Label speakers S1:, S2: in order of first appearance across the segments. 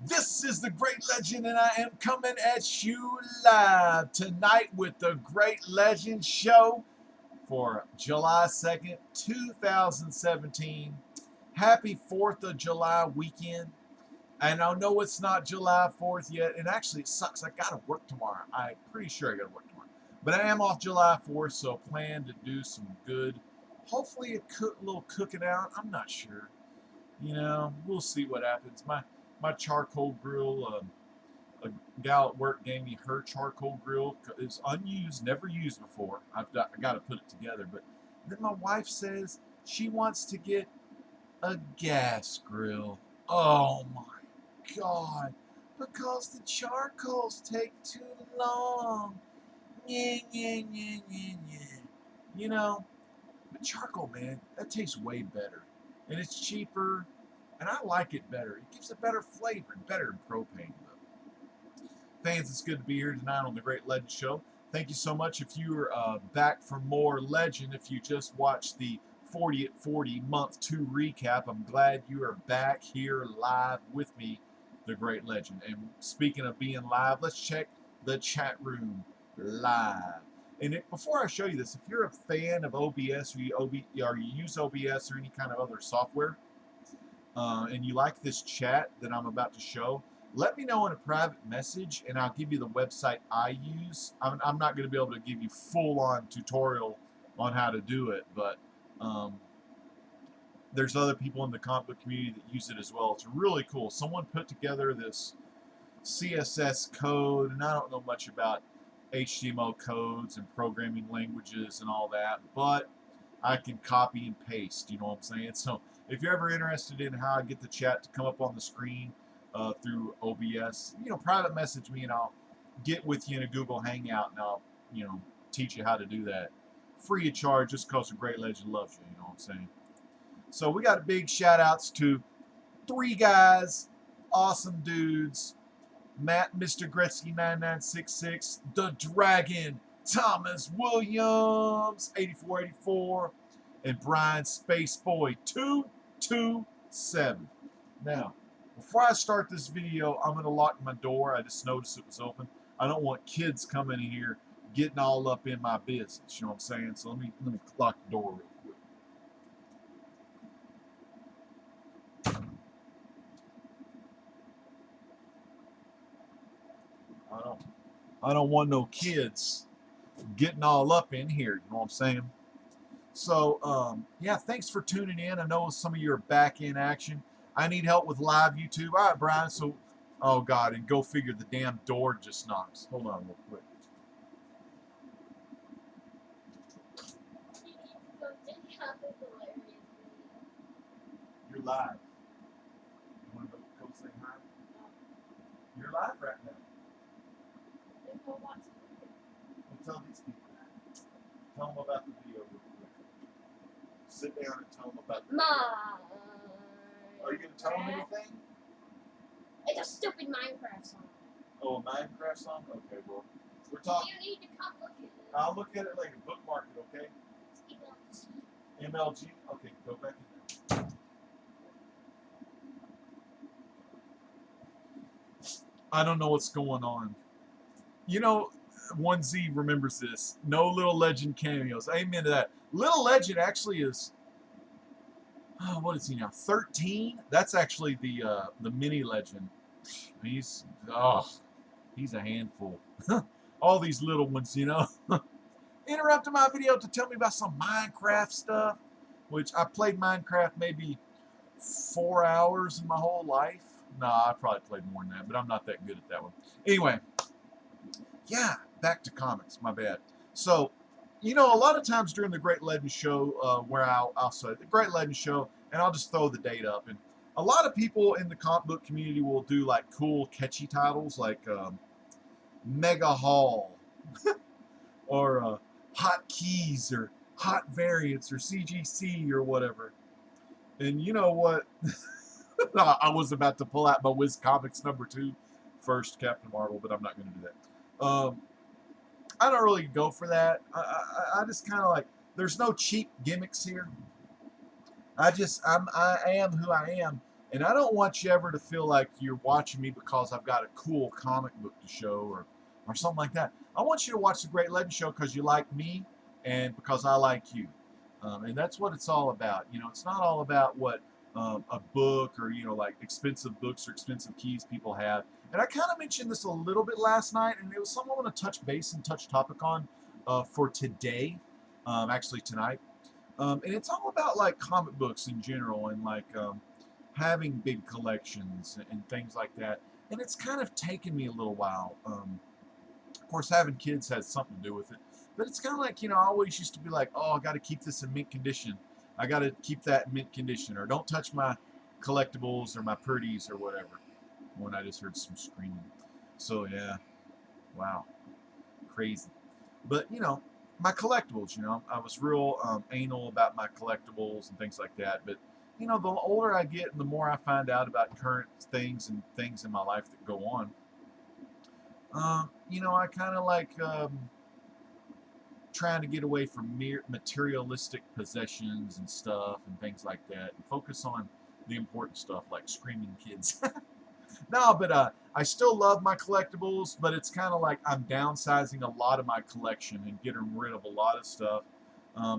S1: This is the Great Legend, and I am coming at you live tonight with the Great Legend Show for July 2nd, 2017. Happy 4th of July weekend. And I know it's not July 4th yet, and actually it sucks. I gotta work tomorrow. I'm pretty sure I gotta work tomorrow. But I am off July 4th, so plan to do some good, hopefully a little cooking out. I'm not sure. We'll see what happens. My charcoal grill, a gal at work gave me her charcoal grill. It's unused, never used before. I got to put it together. But then my wife says she wants to get a gas grill. Oh my God. Because the charcoals take too long. Yeah, yeah, yeah, yeah, yeah. You know, but charcoal, man, that tastes way better. And it's cheaper. And I like it better. It gives a better flavor and better than propane. Fans, it's good to be here tonight on the Great Legend Show. Thank you so much. If you're back for more Legend, if you just watched the 40 at 40 month 2 recap, I'm glad you are back here live with me, the Great Legend. And speaking of being live, let's check the chat room live. And before I show you this, if you're a fan of OBS or you use OBS or any kind of other software, and you like this chat that I'm about to show, let me know in a private message and I'll give you the website I use. I'm not going to be able to give you full-on tutorial on how to do it, but there's other people in the comic book community that use it as well. It's really cool. Someone put together this CSS code, and I don't know much about HTML codes and programming languages and all that, but I can copy and paste, you know what I'm saying? So if you're ever interested in how I get the chat to come up on the screen through OBS, private message me and I'll get with you in a Google Hangout and I'll, teach you how to do that. Free of charge, just because the Great Legend loves you, you know what I'm saying? So we got big shout outs to 3 guys, awesome dudes. Matt, Mr. Gretzky 9966, The Dragon, Thomas Williams 8484, and Brian Spaceboy 227. Now, before I start this video, I'm going to lock my door. I just noticed it was open. I don't want kids coming in here getting all up in my business. You know what I'm saying? So let me lock the door real quick. I don't want no kids getting all up in here. You know what I'm saying? So, yeah, thanks for tuning in. I know some of you are back in action. I need help with live YouTube. All right, Brian. So, oh, God, and go figure the damn door just knocks. Hold on real quick. You're live. You want to go say hi? You're live right now. Well, tell these people. Tell them about the video real quick. Sit down and tell them about the video. Are you going to tell them anything?
S2: It's a stupid Minecraft song.
S1: Oh, a Minecraft song? Okay, well, we're talking.
S2: You need to come look at it.
S1: I'll look at it later. Bookmark it, okay? MLG? Okay, go back in there. I don't know what's going on. 1Z remembers this. No Little Legend cameos. Amen to that. Little Legend actually is, what is he now? 13? That's actually the mini Legend. He's a handful. All these little ones, Interrupted my video to tell me about some Minecraft stuff, which I played Minecraft maybe 4 hours in my whole life. Nah, I probably played more than that, but I'm not that good at that one. Anyway, yeah, back to comics, my bad. So, a lot of times during the Great Legend Show, where I'll say the Great Legend Show, and I'll just throw the date up, and a lot of people in the comic book community will do like cool, catchy titles like Mega Haul or Hot Keys or Hot Variants or CGC or whatever. And you know what? I was about to pull out my Wiz Comics #2, first Captain Marvel, but I'm not going to do that. I don't really go for that. I just kind of like, there's no cheap gimmicks here. I am who I am, And I don't want you ever to feel like you're watching me because I've got a cool comic book to show or something like that. I want you to watch the Great Legend Show because you like me and because I like you. And that's what it's all about. You know, it's not all about what a book or, you know, like expensive books or expensive keys people have. And I kind of mentioned this a little bit last night, and it was something I want to touch base and touch topic on for today, actually tonight. And it's all about like comic books in general and like having big collections and things like that. And it's kind of taken me a little while. Of course, having kids has something to do with it. But it's kind of like, you know, I always used to be like, oh, I got to keep this in mint condition. I got to keep that in mint condition. Or don't touch my collectibles or my pretties or whatever. When I just heard some screaming. So, yeah. Wow. Crazy. But, you know, my collectibles, you know, I was real anal about my collectibles and things like that. But, you know, the older I get and the more I find out about current things and things in my life that go on, you know, I kind of like trying to get away from mere materialistic possessions and stuff and things like that and focus on the important stuff like screaming kids. No, but I still love my collectibles, but it's kind of like I'm downsizing a lot of my collection and getting rid of a lot of stuff.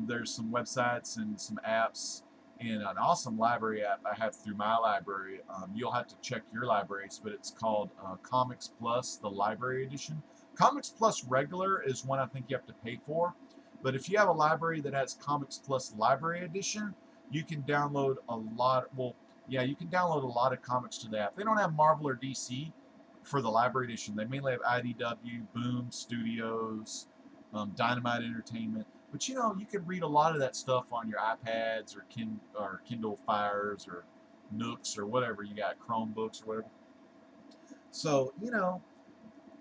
S1: There's some websites and some apps and an awesome library app I have through my library. You'll have to check your libraries, but it's called Comics Plus, the library edition. Comics Plus regular is one I think you have to pay for, but if you have a library that has Comics Plus library edition, you can download a lot. Well, yeah, you can download a lot of comics to the app. They don't have Marvel or DC for the library edition. They mainly have IDW, Boom Studios, Dynamite Entertainment. But you know, you can read a lot of that stuff on your iPads or Kindle Fires or Nooks or whatever you got, Chromebooks or whatever. So you know,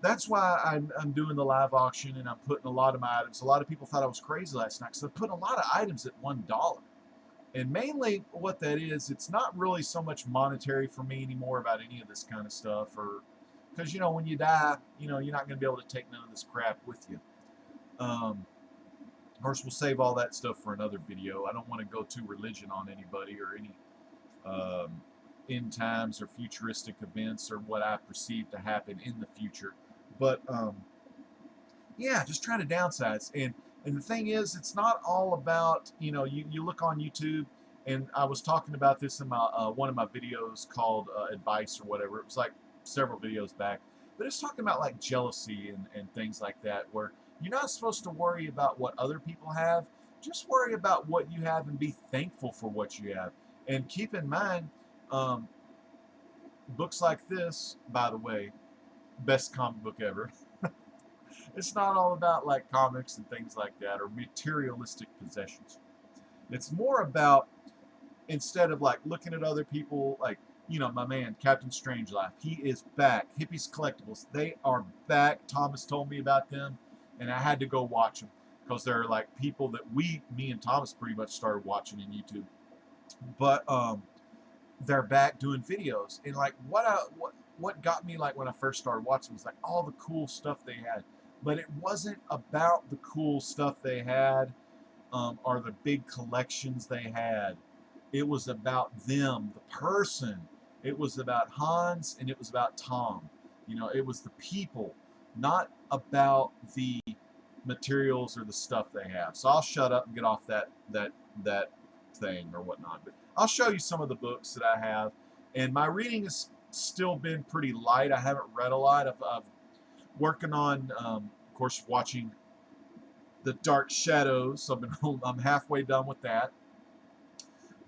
S1: that's why I'm doing the live auction and I'm putting a lot of my items. A lot of people thought I was crazy last night because I'm putting a lot of items at $1. And mainly what that is, it's not really so much monetary for me anymore about any of this kind of stuff, or because you know when you die, you know you're not going to be able to take none of this crap with you. Of course, we'll save all that stuff for another video. I don't want to go too religion on anybody or any um, end times or futuristic events or what I perceive to happen in the future. But yeah, just trying to downsize. And the thing is, it's not all about, you know, you look on YouTube, and I was talking about this in my one of my videos called Advice or whatever. It was like several videos back, but it's talking about like jealousy and things like that, where you're not supposed to worry about what other people have. Just worry about what you have and be thankful for what you have. And keep in mind, um, books like this, by the way, best comic book ever. It's not all about like comics and things like that or materialistic possessions. It's more about, instead of like looking at other people, like, you know, my man Captain Strangelove, he is back. Hippies Collectibles, they are back. Thomas told me about them, and I had to go watch them because they're like people that me and Thomas pretty much started watching in YouTube. But they're back doing videos, and like what got me like when I first started watching was like all the cool stuff they had, but it wasn't about the cool stuff they had or the big collections they had. It was about them, the person. It was about Hans and it was about Tom. You know, it was the people, not about the materials or the stuff they have. So I'll shut up and get off that thing or whatnot. But I'll show you some of the books that I have, and my reading has still been pretty light. I haven't read a lot. I've working on, of course, watching The Dark Shadows. So I'm halfway done with that.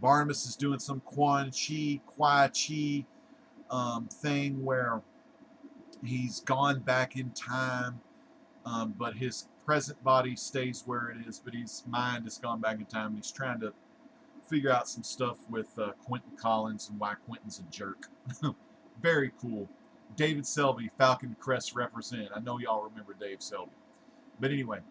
S1: Barnabas is doing some Quan Chi thing where he's gone back in time, but his present body stays where it is, but his mind has gone back in time. And he's trying to figure out some stuff with Quentin Collins and why Quentin's a jerk. Very cool. David Selby, Falcon Crest represent. I know y'all remember Dave Selby. But anyway,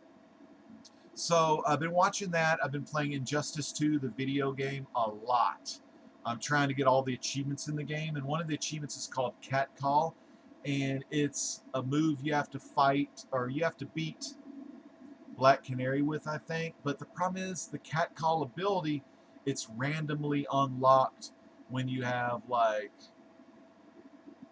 S1: so I've been watching that. I've been playing Injustice 2, the video game, a lot. I'm trying to get all the achievements in the game, and one of the achievements is called Cat Call, and it's a move you have to fight, or you have to beat Black Canary with, I think. But the problem is the Cat Call ability, it's randomly unlocked when you have like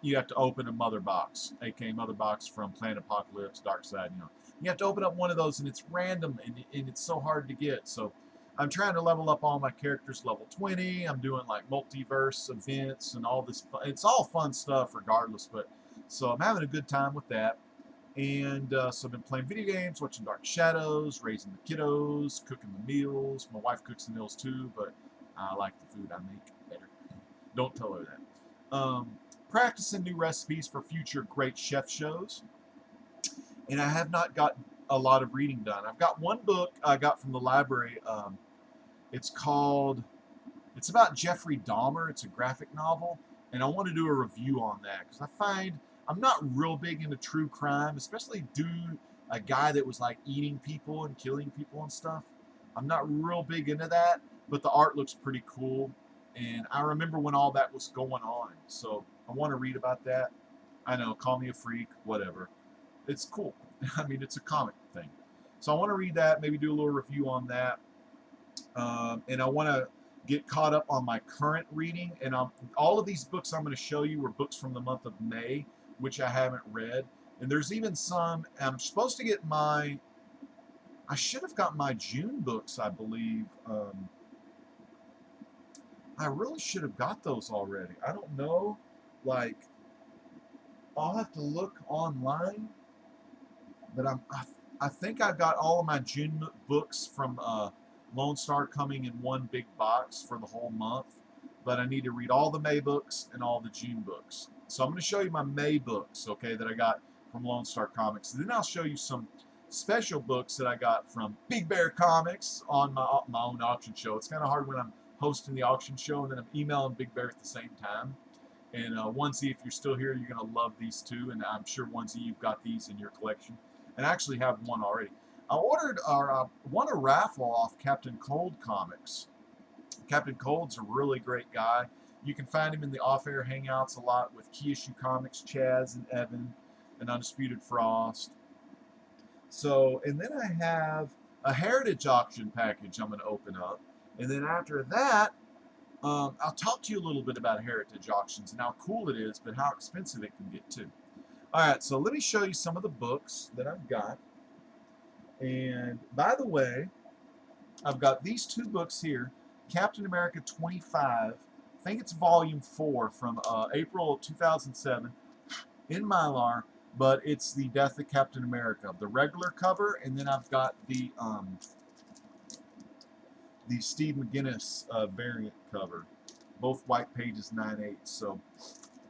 S1: you have to open a mother box, aka mother box from Planet Apocalypse, Dark Side. You have to open up one of those, and it's random, and it's so hard to get. So I'm trying to level up all my characters level 20. I'm doing like multiverse events and all this. It's all fun stuff, regardless. But so I'm having a good time with that. And so I've been playing video games, watching Dark Shadows, raising the kiddos, cooking the meals. My wife cooks the meals too, but I like the food I make better. Don't tell her that. Practicing new recipes for future great chef shows. And I have not got a lot of reading done. I've got one book I got from the library. It's called, it's about Jeffrey Dahmer. It's a graphic novel. And I want to do a review on that because I find I'm not real big into true crime, especially a guy that was like eating people and killing people and stuff. I'm not real big into that, but the art looks pretty cool. And I remember when all that was going on. So I want to read about that. I know, call me a freak, whatever. It's cool. I mean, it's a comic thing. So I want to read that, maybe do a little review on that. And I want to get caught up on my current reading. And all of these books I'm going to show you were books from the month of May, which I haven't read. And there's even some, I'm supposed to get I should have got my June books, I believe. I really should have got those already. I don't know. Like, I'll have to look online. But I think I got all of my June books from Lone Star coming in one big box for the whole month. But I need to read all the May books and all the June books. So I'm going to show you my May books, okay, that I got from Lone Star Comics. And then I'll show you some special books that I got from Big Bear Comics on my own auction show. It's kind of hard when I'm hosting the auction show and then I'm emailing Big Bear at the same time. And Onesie, if you're still here, you're going to love these too. And I'm sure Onesie, you've got these in your collection. And I actually have one already. I won a raffle off Captain Cold Comics. Captain Cold's a really great guy. You can find him in the off-air hangouts a lot with Key Issue Comics, Chaz and Evan, and Undisputed Frost. So, and then I have a Heritage auction package I'm going to open up. And then after that, I'll talk to you a little bit about Heritage auctions and how cool it is, but how expensive it can get too. All right, so let me show you some of the books that I've got. And by the way, I've got these two books here, Captain America 25. I think it's volume 4 from April 2007 in Mylar, but it's the Death of Captain America, the regular cover, and then I've got the Steve McGuinness variant cover, both white pages 9/8. So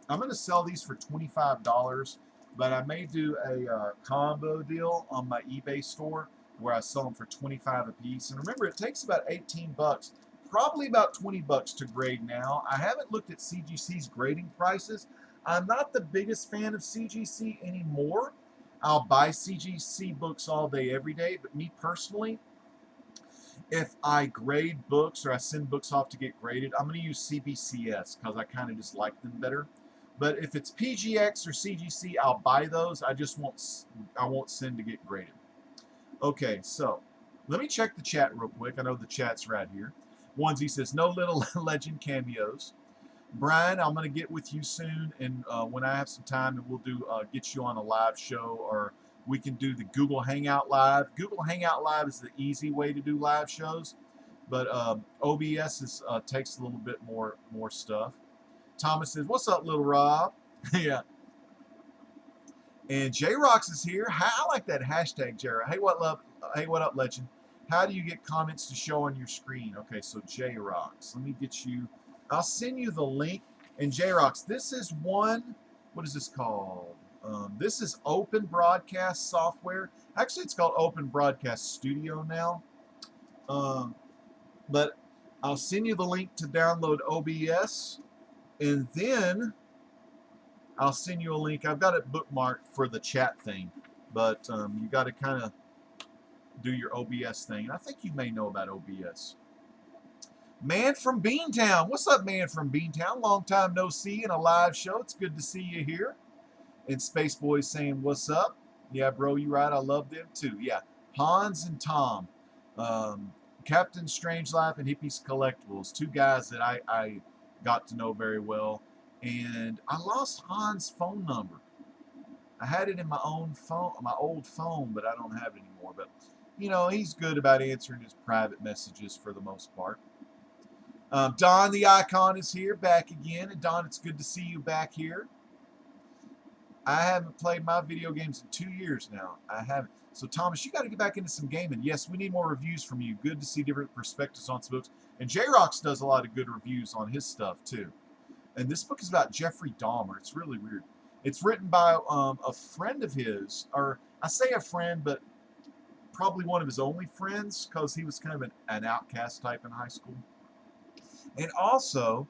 S1: I'm going to sell these for $25, but I may do a combo deal on my eBay store where I sell them for $25 a piece. And remember, it takes about 18 bucks, probably about 20 bucks to grade now. I haven't looked at CGC's grading prices. I'm not the biggest fan of CGC anymore. I'll buy CGC books all day, every day, but me personally, if I grade books or I send books off to get graded, I'm going to use CBCS because I kind of just like them better. But if it's PGX or CGC, I'll buy those. I won't send to get graded. Okay, so let me check the chat real quick. I know the chat's right here. Onesie says, no little legend cameos. Brian, I'm going to get with you soon, and when I have some time, and we'll get you on a live show, or we can do the Google Hangout Live. Google Hangout Live is the easy way to do live shows, but OBS takes a little bit more stuff. Thomas says, what's up, little Rob? Yeah. And J-Rox is here. I like that hashtag, J-Rox. Hey, what up, legend? How do you get comments to show on your screen? Okay, so J-Rox. Let me get you. I'll send you the link. And J-Rox, this is one, what is this called? This is Open Broadcast software. Actually, it's called Open Broadcast Studio now. But I'll send you the link to download OBS. And then I'll send you a link. I've got it bookmarked for the chat thing. But you got to kind of do your OBS thing. And I think you may know about OBS. Man from Beantown. What's up, man from Beantown? Long time no see in a live show. It's good to see you here. And Space Boy saying, what's up? Yeah, bro, you right. I love them too. Yeah. Hans and Tom. Captain Strangelove and Hippies Collectibles. Two guys that I got to know very well. And I lost Han's phone number. I had it in my own phone, my old phone, but I don't have it anymore. But you know, he's good about answering his private messages for the most part. Don the Icon is here, back again. And Don, it's good to see you back here. I haven't played my video games in 2 years now. I haven't. So Thomas, you got to get back into some gaming. Yes, we need more reviews from you. Good to see different perspectives on some books. And J-Rox does a lot of good reviews on his stuff too. And this book is about Jeffrey Dahmer. It's really weird. It's written by a friend of his, or I say a friend, but probably one of his only friends, because he was kind of an outcast type in high school. And also,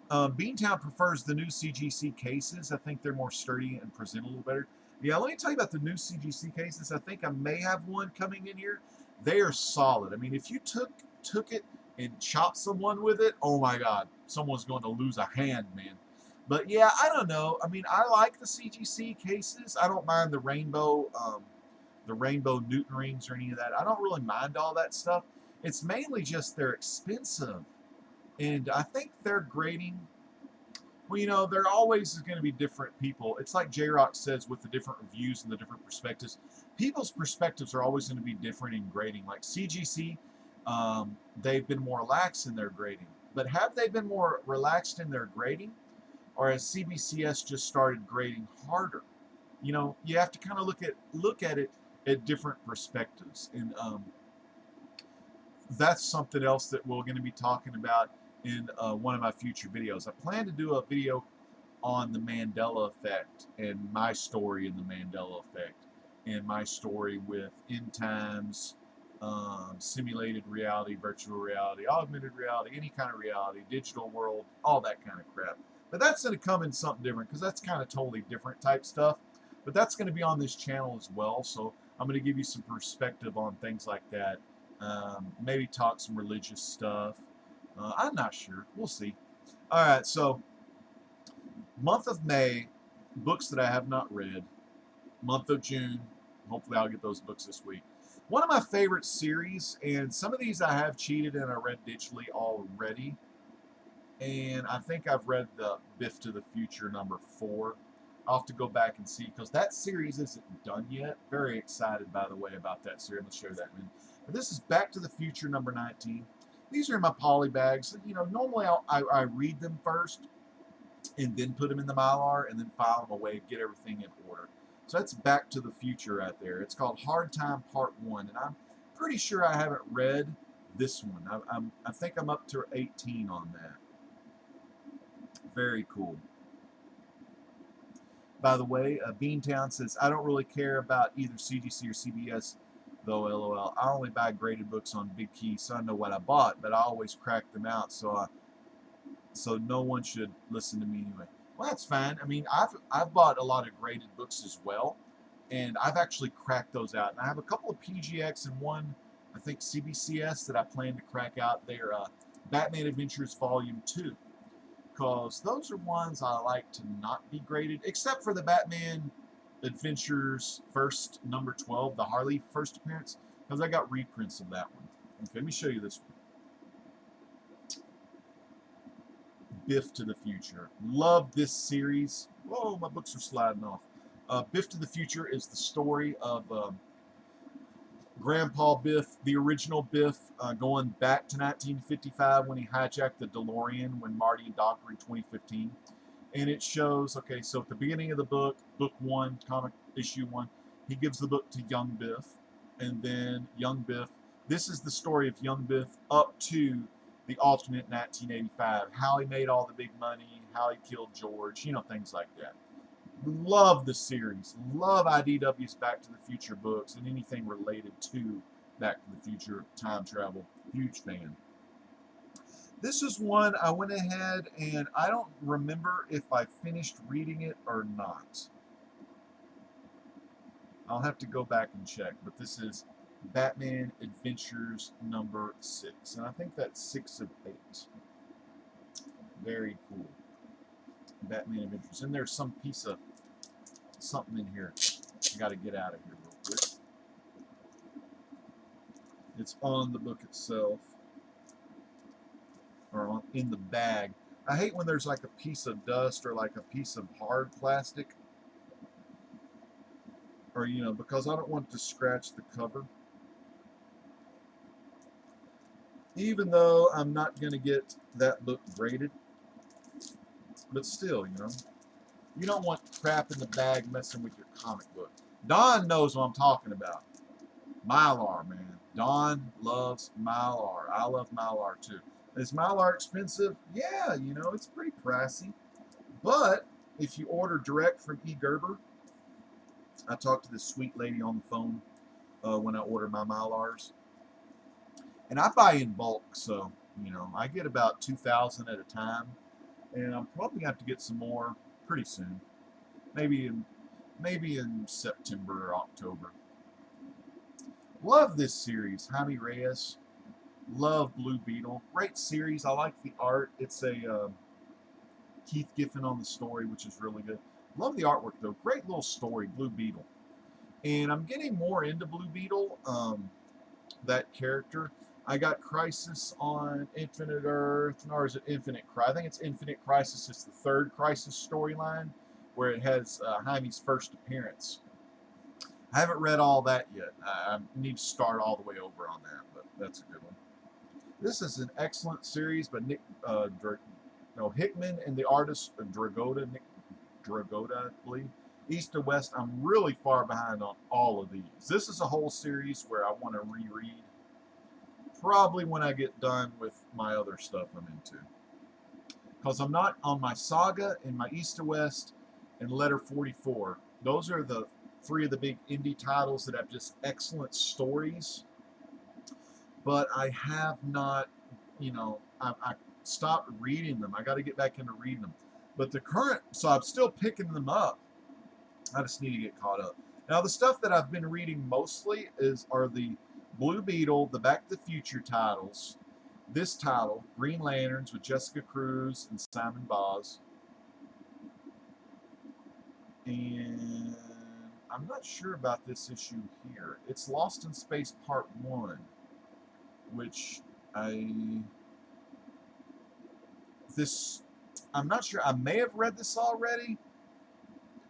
S1: Beantown prefers the new CGC cases. I think they're more sturdy and present a little better. Yeah, let me tell you about the new CGC cases. I think I may have one coming in here. They are solid. I mean, if you took it and chopped someone with it, oh my God, someone's going to lose a hand, man. But yeah, I don't know. I mean, I like the CGC cases. I don't mind the rainbow Newton rings or any of that. I don't really mind all that stuff. It's mainly just they're expensive. And I think their grading, well, you know, there always is going to be different people. It's like J-Rock says with the different reviews and the different perspectives. People's perspectives are always going to be different in grading. Like CGC, they've been more lax in their grading. But have they been more relaxed in their grading? Or has CBCS just started grading harder? You know, you have to kind of look at it at different perspectives. And that's something else that we're going to be talking about in one of my future videos. I plan to do a video on the Mandela effect and my story in the Mandela effect and my story with end times, simulated reality, virtual reality, augmented reality, any kind of reality, digital world, all that kind of crap. But that's going to come in something different because that's kind of totally different type stuff. But that's going to be on this channel as well. So I'm going to give you some perspective on things like that. Maybe talk some religious stuff. I'm not sure. We'll see. All right, so month of May, books that I have not read. Month of June, hopefully I'll get those books this week. One of my favorite series, and some of these I have cheated and I read digitally already. And I think I've read the Biff to the Future #4. I'll have to go back and see because that series isn't done yet. Very excited, by the way, about that series. I'll share that. But this is Back to the Future #19. These are in my poly bags. You know, normally I read them first and then put them in the Mylar and then file them away, get everything in order. So that's Back to the Future right there. It's called Hard Time Part 1, and I'm pretty sure I haven't read this one. I think I'm up to 18 on that. Very cool. By the way, Beantown says, I don't really care about either CGC or CBS, though, LOL. I only buy graded books on Big Key, so I know what I bought, but I always crack them out, so no one should listen to me anyway. Well, that's fine. I mean, I've bought a lot of graded books as well, and I've actually cracked those out. And I have a couple of PGX and one, I think, CBCS that I plan to crack out. They're Batman Adventures Volume 2. Because those are ones I like to not be graded, except for the Batman Adventures first #12, the Harley first appearance, because I got reprints of that one. Okay, let me show you this one. Biff to the Future. Love this series. Whoa, my books are sliding off. Biff to the Future is the story of Grandpa Biff, the original Biff, going back to 1955 when he hijacked the DeLorean when Marty and Doc were in 2015. And it shows, okay, so at the beginning of the book, book 1, comic issue 1, he gives the book to young Biff. And then young Biff, this is the story of young Biff up to the alternate 1985, how he made all the big money, how he killed George, you know, things like that. Love the series. Love IDW's Back to the Future books and anything related to Back to the Future, time travel. Huge fan. This is one I went ahead and I don't remember if I finished reading it or not. I'll have to go back and check, but this is Batman Adventures #6, and I think that's 6 of 8. Very cool. Batman Adventures. And there's some piece of something in here. I got to get out of here real quick. It's on the book itself, or in the bag. I hate when there's like a piece of dust or like a piece of hard plastic, or because I don't want to scratch the cover. Even though I'm not going to get that book graded, but still, you don't want crap in the bag messing with your comic book. Don knows what I'm talking about. Mylar, man. Don loves Mylar. I love Mylar too. Is Mylar expensive? Yeah, it's pretty pricey. But if you order direct from eGerber, I talked to this sweet lady on the phone when I order my Mylars. And I buy in bulk, so, I get about 2,000 at a time. And I'm probably going to have to get some more pretty soon. Maybe in September or October. Love this series, Jaime Reyes. Love Blue Beetle. Great series. I like the art. It's a Keith Giffen on the story, which is really good. Love the artwork though. Great little story, Blue Beetle. And I'm getting more into Blue Beetle, that character. I got Crisis on Infinite Earth, or is it Infinite Crisis? I think it's Infinite Crisis. It's the third Crisis storyline where it has Jaime's first appearance. I haven't read all that yet. I need to start all the way over on that, but that's a good one. This is an excellent series by Nick Hickman and the artist Dragotta, Nick Dragotta, I believe. East to West, I'm really far behind on all of these. This is a whole series where I want to reread. Probably when I get done with my other stuff I'm into. Because I'm not on my Saga and my East to West and Letter 44. Those are the three of the big indie titles that have just excellent stories. But I have not, I stopped reading them. I got to get back into reading them. But so I'm still picking them up. I just need to get caught up. Now, the stuff that I've been reading mostly are the Blue Beetle, the Back to the Future titles. This title, Green Lanterns with Jessica Cruz and Simon Boz. And I'm not sure about this issue here. It's Lost in Space Part 1, which I'm not sure. I may have read this already,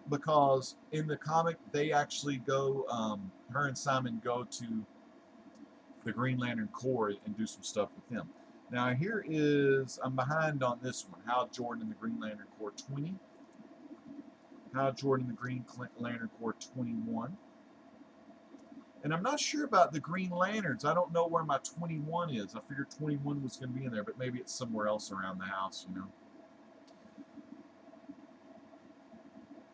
S1: because in the comic they actually go, her and Simon go to the Green Lantern Corps and do some stuff with them. Now I'm behind on this one, Hal Jordan and the Green Lantern Corps 20, Hal Jordan and the Green Lantern Corps 21. And I'm not sure about the Green Lanterns. I don't know where my 21 is. I figured 21 was going to be in there, but maybe it's somewhere else around the house,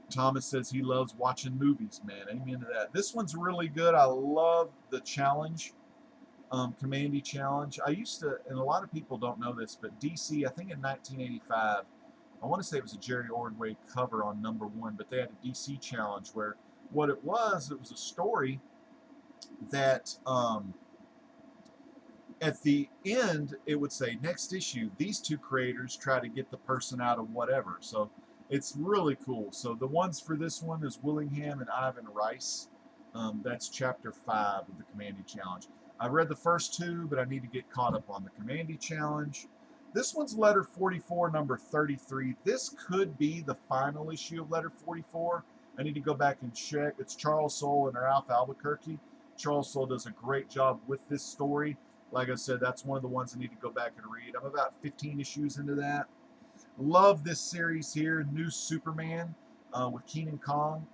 S1: Thomas says he loves watching movies, man. Amen to that. This one's really good. I love the challenge, Commandy Challenge. I used to, and a lot of people don't know this, but DC, I think in 1985, I want to say it was a Jerry Ordway cover on #1, but they had a DC challenge where what it was a story that at the end it would say, next issue, these two creators try to get the person out of whatever. So it's really cool. So the ones for this one is Willingham and Ivan Rice. That's chapter 5 of the Commandy Challenge. I've read the first 2, but I need to get caught up on the Commandy Challenge. This one's Letter 44, number 33. This could be the final issue of Letter 44. I need to go back and check. It's Charles Soule and Ralph Albuquerque. Charles Soule does a great job with this story. Like I said, that's one of the ones I need to go back and read. I'm about 15 issues into that. Love this series here, New Superman, with Keenan Kong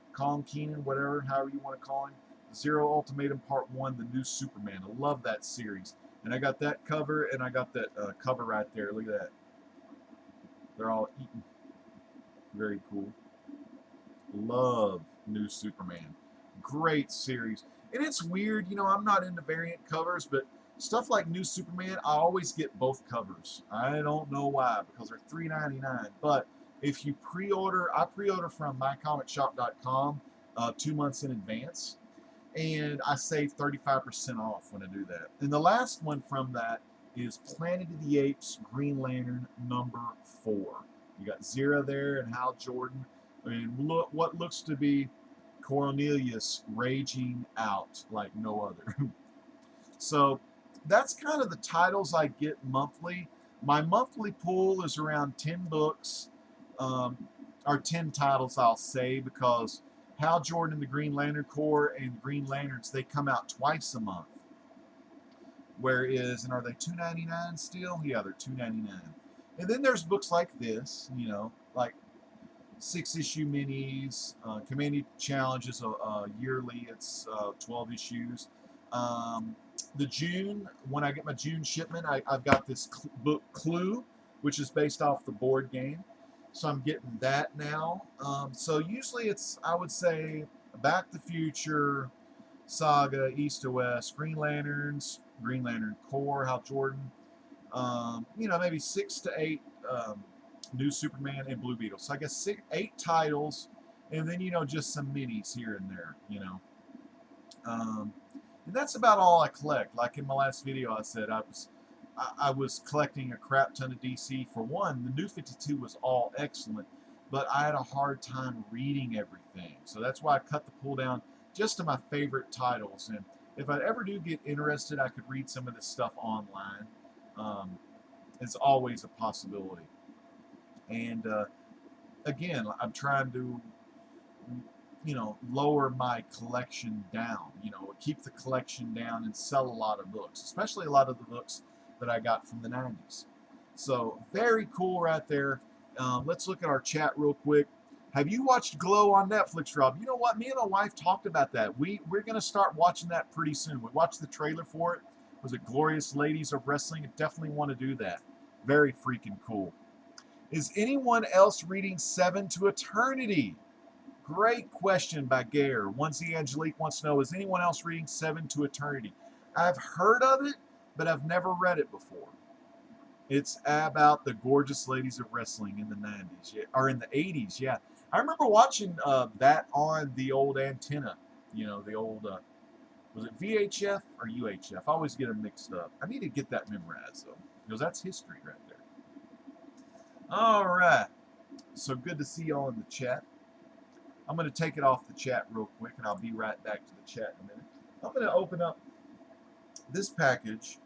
S1: Keenan, whatever, however you want to call him. Zero Ultimatum Part 1, The New Superman. I love that series. And I got that cover, and I got that cover right there. Look at that. They're all eating. Very cool. Love New Superman. Great series. And it's weird, I'm not into variant covers, but stuff like New Superman, I always get both covers. I don't know why, because they're $3.99. But if you pre-order, I pre-order from mycomicshop.com 2 months in advance, and I save 35% off when I do that. And the last one from that is Planet of the Apes Green Lantern #4. You got Zira there and Hal Jordan. I mean, look what looks to be Cornelius raging out like no other. So that's kind of the titles I get monthly. My monthly pool is around 10 books, um, or 10 titles, I'll say, because Hal Jordan and the Green Lantern Corps and Green Lanterns, they come out twice a month. Whereas, and are they $2.99 still? Yeah, they're $2.99. And then there's books like this, like 6-issue minis, Community Challenges yearly. It's 12 issues. The June, when I get my June shipment, I've got this book Clue, which is based off the board game. So I'm getting that now. So usually it's, I would say, Back to the Future, Saga, East to West, Green Lanterns, Green Lantern Corps, Hal Jordan, maybe 6 to 8 New Superman and Blue Beetle. So I guess 8 titles, and then just some minis here and there. And that's about all I collect. Like in my last video, I said I was collecting a crap ton of DC. For one, the New 52 was all excellent, but I had a hard time reading everything. So that's why I cut the pull down just to my favorite titles. And if I ever do get interested, I could read some of this stuff online. It's always a possibility. And again, I'm trying to lower my collection down, keep the collection down and sell a lot of books, especially a lot of the books that I got from the 90s. So very cool right there. Let's look at our chat real quick. Have you watched Glow on Netflix, Rob? You know what? Me and my wife talked about that. We're going to start watching that pretty soon. We watched the trailer for it. Was it Glorious Ladies of Wrestling? I definitely want to do that. Very freaking cool. Is anyone else reading Seven to Eternity? Great question by Gare. Onesie Angelique wants to know, is anyone else reading Seven to Eternity? I've heard of it, but I've never read it before. It's about the gorgeous ladies of wrestling in the 90s, or in the 80s, yeah. I remember watching that on the old antenna, the old, was it VHF or UHF? I always get them mixed up. I need to get that memorized, though, because that's history right there. All right. So good to see y'all in the chat. I'm going to take it off the chat real quick, and I'll be right back to the chat in a minute. I'm going to open up this package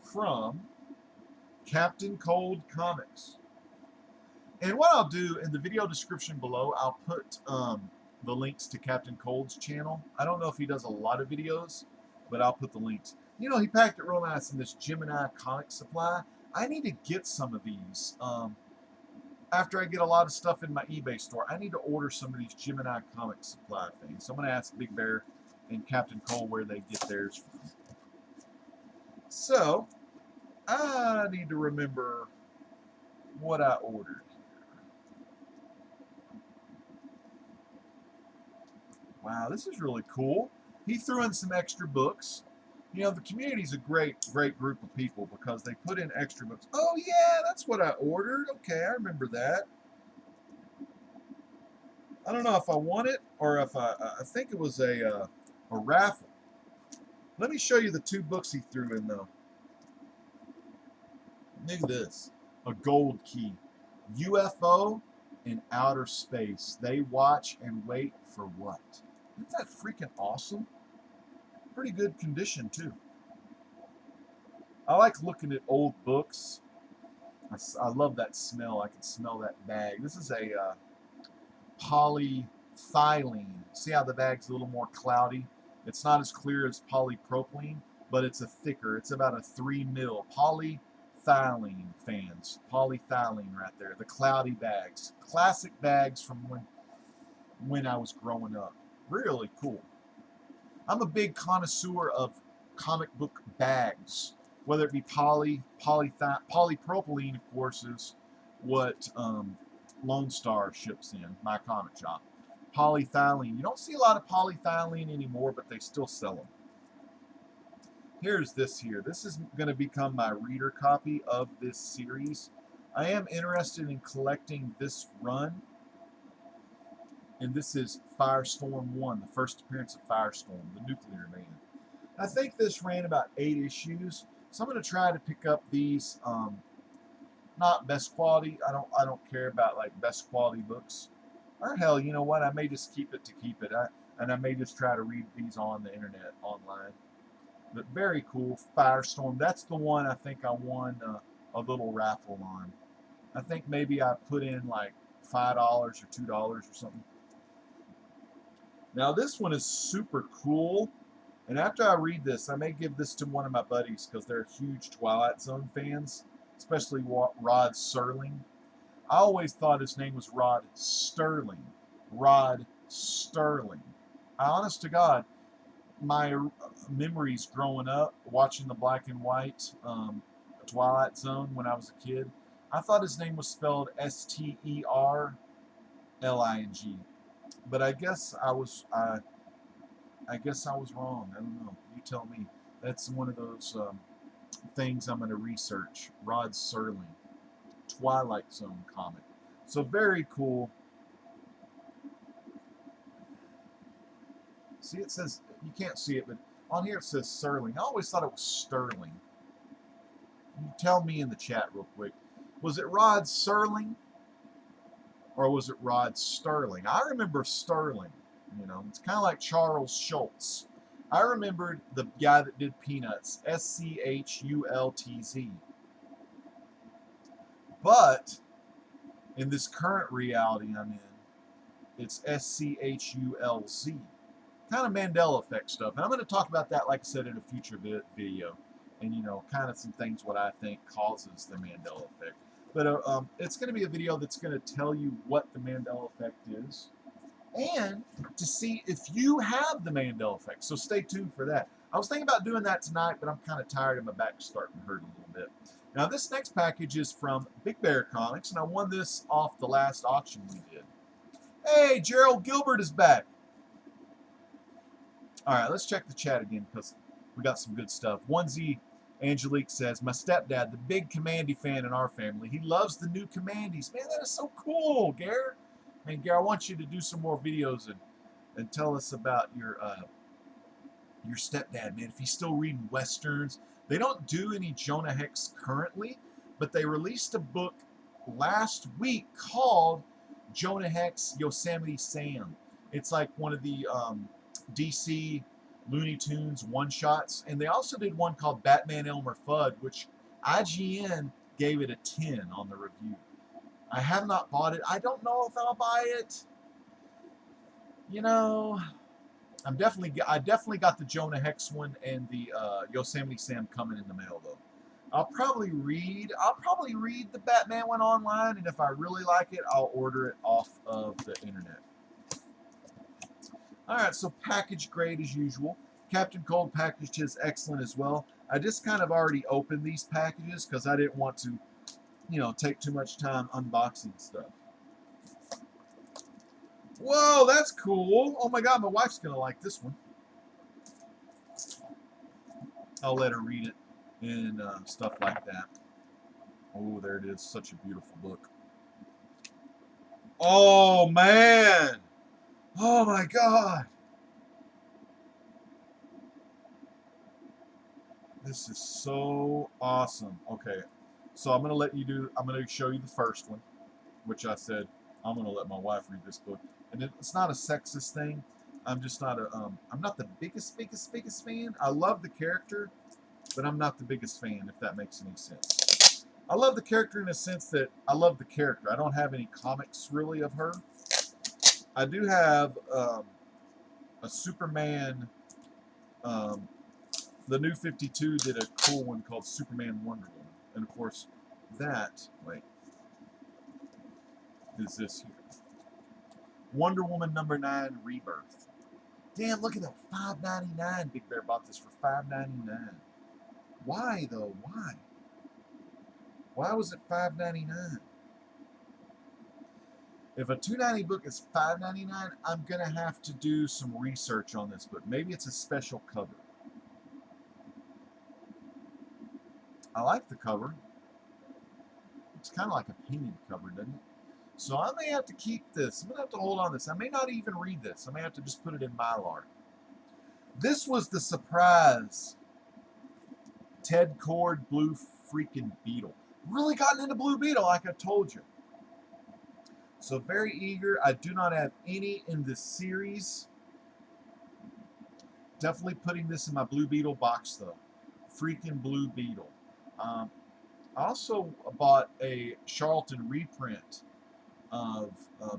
S1: from Captain Cold Comics. And what I'll do in the video description below, I'll put the links to Captain Cold's channel. I don't know if he does a lot of videos, but I'll put the links. He packed it real nice in this Gemini comic supply. I need to get some of these. After I get a lot of stuff in my eBay store, I need to order some of these Gemini comic supply things. So I'm going to ask Big Bear and Captain Cole where they get theirs from. So, I need to remember what I ordered here. Wow, this is really cool. He threw in some extra books. The community's a great group of people because they put in extra books. Oh, yeah, that's what I ordered. Okay, I remember that. I don't know if I won it or if I think it was a raffle. Let me show you the 2 books he threw in, though. Look at this. A gold key. UFO in outer space. They watch and wait for what? Isn't that freaking awesome? Pretty good condition, too. I like looking at old books. I love that smell. I can smell that bag. This is a polyethylene. See how the bag's a little more cloudy? It's not as clear as polypropylene, but it's a thicker. It's about a 3 mil. Polyethylene, fans. Polyethylene right there. The cloudy bags. Classic bags from when I was growing up. Really cool. I'm a big connoisseur of comic book bags, whether it be polypropylene, of course, is what Lone Star ships in, my comic shop. Polyethylene. You don't see a lot of polyethylene anymore, but they still sell them. Here's this here. This is going to become my reader copy of this series. I am interested in collecting this run. And this is Firestorm 1, the first appearance of Firestorm, the nuclear man. I think this ran about 8 issues. So I'm going to try to pick up these, not best quality. I don't care about like best quality books. Or hell, you know what? I may just keep it to keep it. And I may just try to read these on the internet, online. But very cool. Firestorm. That's the one I think I won a little raffle on. I think maybe I put in like $5 or $2 or something. Now this one is super cool. And after I read this, I may give this to one of my buddies because they're huge Twilight Zone fans, especially Rod Serling. I always thought his name was Rod Sterling. Rod Sterling. Honest to God, my memories growing up watching the black and white Twilight Zone when I was a kid, I thought his name was spelled Sterling, but I guess I was wrong. I don't know. You tell me. That's one of those things I'm going to research. Rod Serling, Twilight Zone comic. So very cool. See, it says, you can't see it, but on here it says Serling. I always thought it was Sterling. You tell me in the chat real quick. Was it Rod Serling or was it Rod Sterling? I remember Sterling. You know, it's kind of like Charles Schultz. I remembered the guy that did Peanuts, Schultz. But in this current reality I'm in, it's Schulz. Kind of Mandela effect stuff. And I'm going to talk about that, like I said, in a future video. And, you know, kind of some things what I think causes the Mandela effect. But it's going to be a video that's going to tell you what the Mandela effect is and to see if you have the Mandela effect. So stay tuned for that. I was thinking about doing that tonight, but I'm kind of tired and my back's starting to hurt a little bit. Now, this next package is from Big Bear Comics, and I won this off the last auction we did. Hey, Gerald Gilbert is back. All right, let's check the chat again because we got some good stuff. 1Z Angelique says, my stepdad, the big Commandy fan in our family, he loves the new Commandies. Man, that is so cool, Garrett. Man, Garrett, I want you to do some more videos and tell us about your stepdad, man. If he's still reading Westerns. They don't do any Jonah Hex currently, but they released a book last week called Jonah Hex Yosemite Sam. It's like one of the DC Looney Tunes one-shots, and they also did one called Batman Elmer Fudd, which IGN gave it a 10 on the review. I have not bought it. I don't know if I'll buy it. You know, I definitely got the Jonah Hex one and the Yosemite Sam coming in the mail though. I'll probably read the Batman one online, and if I really like it, I'll order it off of the internet. All right, so package grade as usual. Captain Cold packaged his excellent as well. I just kind of already opened these packages because I didn't want to, you know, take too much time unboxing stuff. Whoa, that's cool. Oh my God, my wife's gonna like this one. I'll let her read it and stuff like that. Oh, there it is. Such a beautiful book. Oh man. Oh my God. This is so awesome. Okay, so I'm gonna show you the first one, which I said I'm gonna let my wife read this book, and it's not a sexist thing. I'm just not I'm not the biggest fan. I love the character, but I'm not the biggest fan, if that makes any sense. I love the character in a sense that I love the character. I don't have any comics really of her. I do have a Superman. The New 52 did a cool one called Superman Wonder Woman. And of course, that, wait, is this here. Wonder Woman #9 Rebirth. Damn, look at that. $5.99. Big Bear bought this for $5.99. Why, though? Why? Why was it $5.99? If a $2.90 book is $5.99, I'm going to have to do some research on this book. Maybe it's a special cover. I like the cover. It's kind of like a painted cover, doesn't it? So I may have to keep this. I'm going to have to hold on to this. I may not even read this. I may have to just put it in Mylar. This was the surprise. Ted Cord Blue freaking Beetle. Really gotten into Blue Beetle, like I told you. So very eager. I do not have any in this series. Definitely putting this in my Blue Beetle box though. Freaking Blue Beetle. I also bought a Charlton reprint of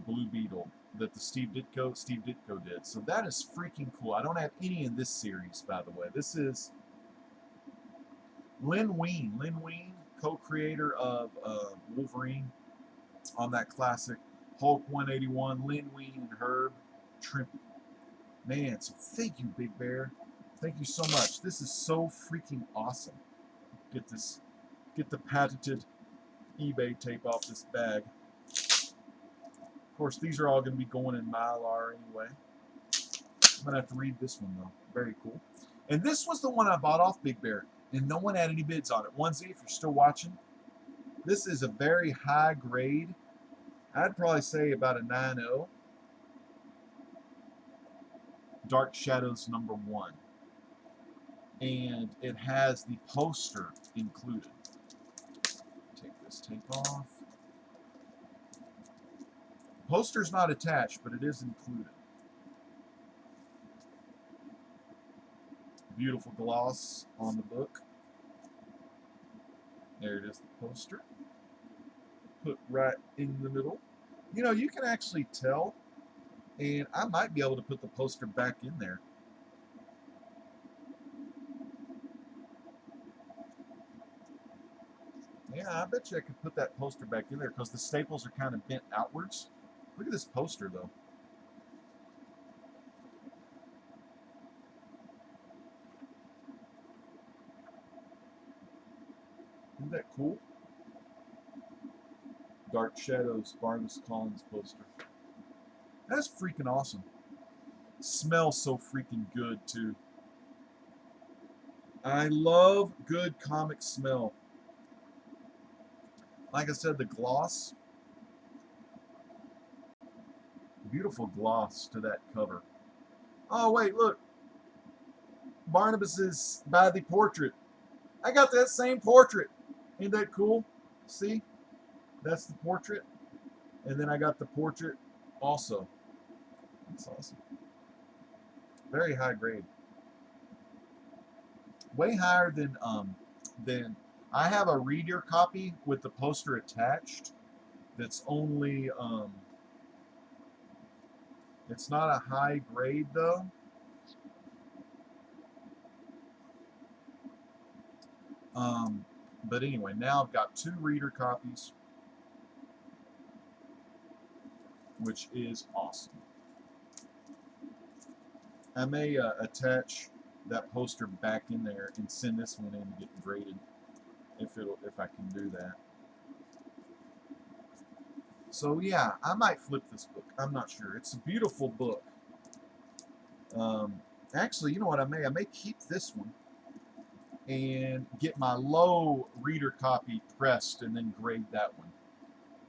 S1: Blue Beetle that the Steve Ditko did. So that is freaking cool. I don't have any in this series, by the way. This is Lynn Wein. Lynn Wein, co-creator of Wolverine on that classic Hulk 181. Lynn Wein and Herb Trimpe. Man, so thank you, Big Bear. Thank you so much. This is so freaking awesome. Get the patented eBay tape off this bag. Of course, these are all going to be going in Mylar anyway. I'm going to have to read this one, though. Very cool. And this was the one I bought off Big Bear, and no one had any bids on it. 1Z, if you're still watching, this is a very high grade. I'd probably say about a 9.0. Dark Shadows #1. And it has the poster included. Take this tape off. Poster's not attached, but it is included. Beautiful gloss on the book. There it is, the poster. Put right in the middle. You know, you can actually tell, and I might be able to put the poster back in there. Yeah, I bet you I could put that poster back in there because the staples are kind of bent outwards. Look at this poster, though. Isn't that cool? Dark Shadows, Barnabas Collins poster. That's freaking awesome. Smells so freaking good, too. I love good comic smell. Like I said, the gloss. Beautiful gloss to that cover. Oh, wait, look. Barnabas is by the portrait. I got that same portrait. Ain't that cool? See? That's the portrait. And then I got the portrait also. That's awesome. Very high grade. Way higher than I have a reader copy with the poster attached. That's only it's not a high grade though. But anyway, now I've got 2 reader copies, which is awesome. I may attach that poster back in there and send this one in to get graded if I can do that. So yeah, I might flip this book. I'm not sure. It's a beautiful book. Actually, you know what I may keep this one and get my low reader copy pressed and then grade that one.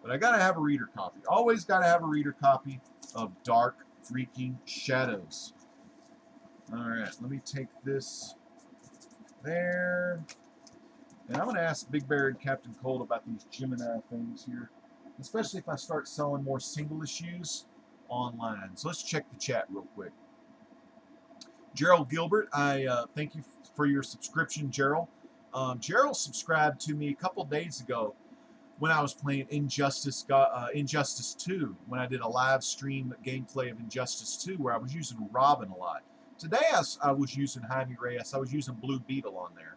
S1: But I gotta have a reader copy. Always gotta have a reader copy of Dark freaking Shadows. Alright, let me take this there. And I'm gonna ask Big Bear and Captain Cold about these Gemini things here. Especially if I start selling more single issues online. So let's check the chat real quick. Gerald Gilbert, I thank you for your subscription, Gerald. Gerald subscribed to me a couple days ago when I was playing Injustice 2, when I did a live stream gameplay of Injustice 2 where I was using Robin a lot. Today I was using Jaime Reyes. I was using Blue Beetle on there.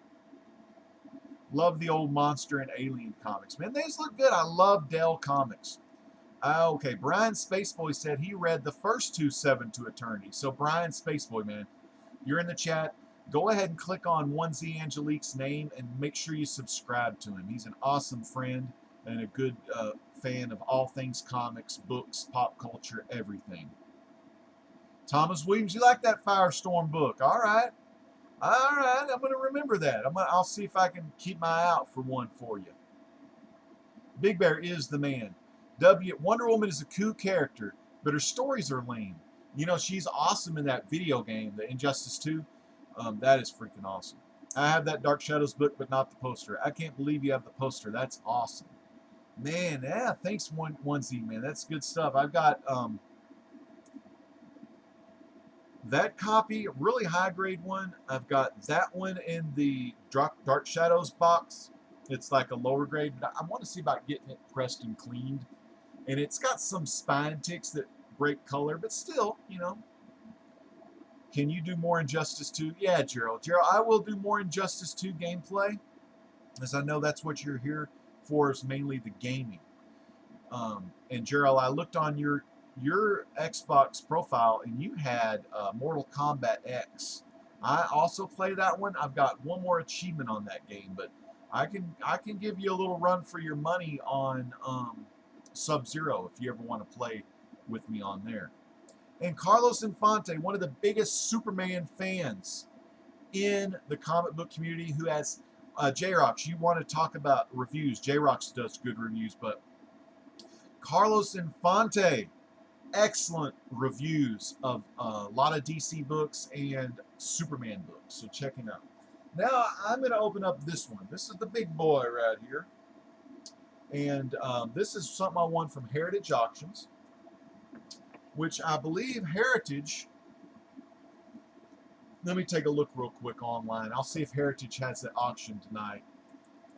S1: Love the old monster and alien comics. Man, these look good. I love Dell Comics. Okay, Brian Spaceboy said he read the first 2 Seven to Eternity. So Brian Spaceboy, man, you're in the chat. Go ahead and click on 1Z Angelique's name and make sure you subscribe to him. He's an awesome friend and a good fan of all things comics, books, pop culture, everything. Thomas Williams, you like that Firestorm book? All right. All right, I'm going to remember that. I'll see if I can keep my eye out for one for you. Big Bear is the man. Wonder Woman is a cool character, but her stories are lame. You know, she's awesome in that video game, the Injustice 2. That is freaking awesome. I have that Dark Shadows book, but not the poster. I can't believe you have the poster. That's awesome. Man, yeah, thanks 1Z, man. That's good stuff. I've got That copy, really high grade one, I've got that one in the Dark Shadows box. It's like a lower grade, but I want to see about getting it pressed and cleaned. And it's got some spine ticks that break color, but still, you know. Can you do more Injustice 2? Yeah, Gerald. Gerald, I will do more Injustice 2 gameplay, as I know that's what you're here for, is mainly the gaming. And Gerald, I looked on your Xbox profile, and you had Mortal Kombat X. I also play that one. I've got one more achievement on that game, but I can give you a little run for your money on Sub-Zero if you ever want to play with me on there. And Carlos Infante, one of the biggest Superman fans in the comic book community, who has J-Rox. You want to talk about reviews? J-Rox does good reviews, but Carlos Infante, excellent reviews of a lot of DC books and Superman books. So check him out. Now I'm going to open up this one. This is the big boy right here. And this is something I won from Heritage Auctions, which I believe Heritage, let me take a look real quick online. I'll see if Heritage has that auction tonight.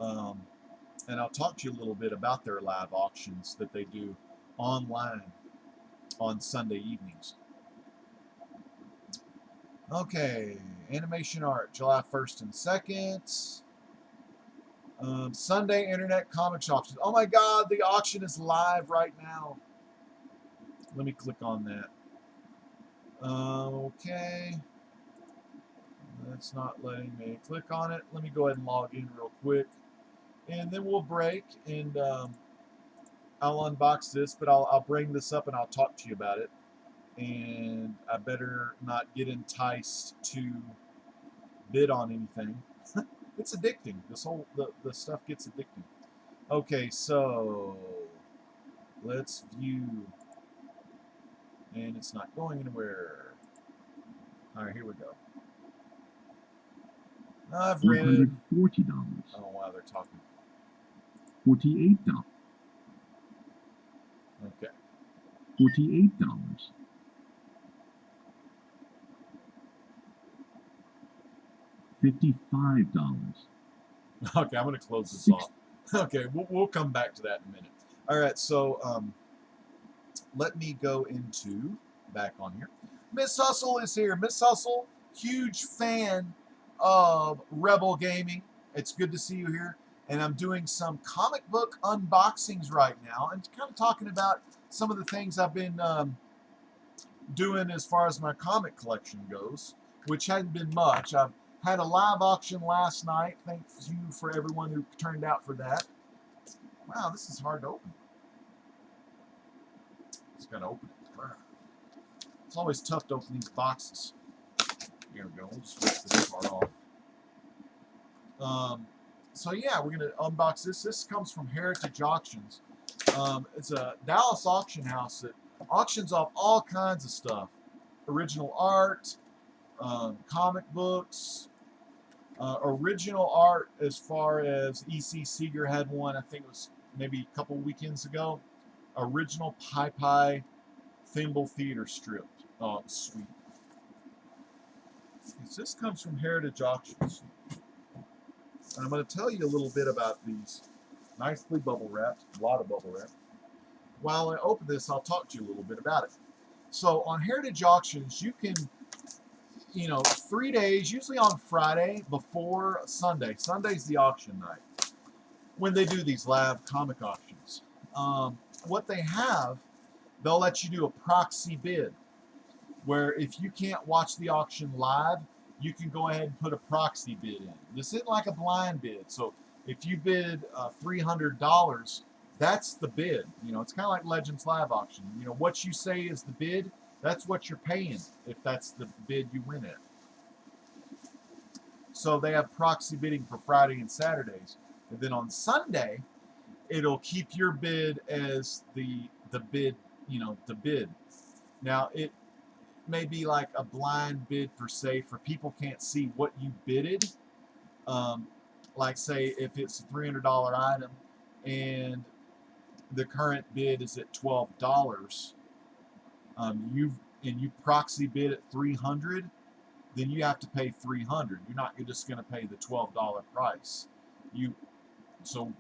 S1: And I'll talk to you a little bit about their live auctions that they do online on Sunday evenings. Okay, animation art, July 1st and 2nd. Sunday Internet Comics Auction. Oh my God, the auction is live right now. Let me click on that. Okay. That's not letting me click on it. Let me go ahead and log in real quick. And then we'll break, and I'll unbox this, but I'll bring this up and I'll talk to you about it. And I better not get enticed to bid on anything. It's addicting. This whole the stuff gets addicting. Okay, so let's view, and it's not going anywhere. All right, here we go. I've read
S3: $140.
S1: Oh wow, they're talking.
S3: $48.
S1: Okay.
S3: $48. $55.
S1: Okay, I'm going to close this off. Okay, we'll come back to that in a minute. All right, so let me go into back on here. Miss Hustle is here. Miss Hustle, huge fan of Rebel Gaming. It's good to see you here. And I'm doing some comic book unboxings right now and kind of talking about some of the things I've been doing as far as my comic collection goes, which hadn't been much. I've had a live auction last night. Thank you for everyone who turned out for that. Wow, this is hard to open. Just gotta open it. It's always tough to open these boxes. Here we go. We'll just rip this part off. So yeah, we're gonna unbox this. This comes from Heritage Auctions. It's a Dallas auction house that auctions off all kinds of stuff. Original art, comic books, original art as far as E.C. Seeger had one, I think it was maybe a couple weekends ago. Original Pie Thimble Theater strip. Oh, sweet. This comes from Heritage Auctions. And I'm going to tell you a little bit about these. Nicely bubble wrapped, a lot of bubble wrap. While I open this, I'll talk to you a little bit about it. So on Heritage Auctions, you can, 3 days, usually on Friday before Sunday. Sunday's the auction night when they do these live comic auctions. What they have, they'll let you do a proxy bid, where if you can't watch the auction live, you can go ahead and put a proxy bid in. This isn't like a blind bid. So if you bid $300, that's the bid. It's kind of like Legends Live Auction. What you say is the bid, that's what you're paying if that's the bid you win at. So they have proxy bidding for Friday and Saturdays. And then on Sunday, it'll keep your bid as the bid, the bid. Now, it may be like a blind bid per se, for people can't see what you bidded. Like say if it's a $300 item and the current bid is at $12, and you proxy bid at 300, then you have to pay 300. You're not just going to pay the $12 price. So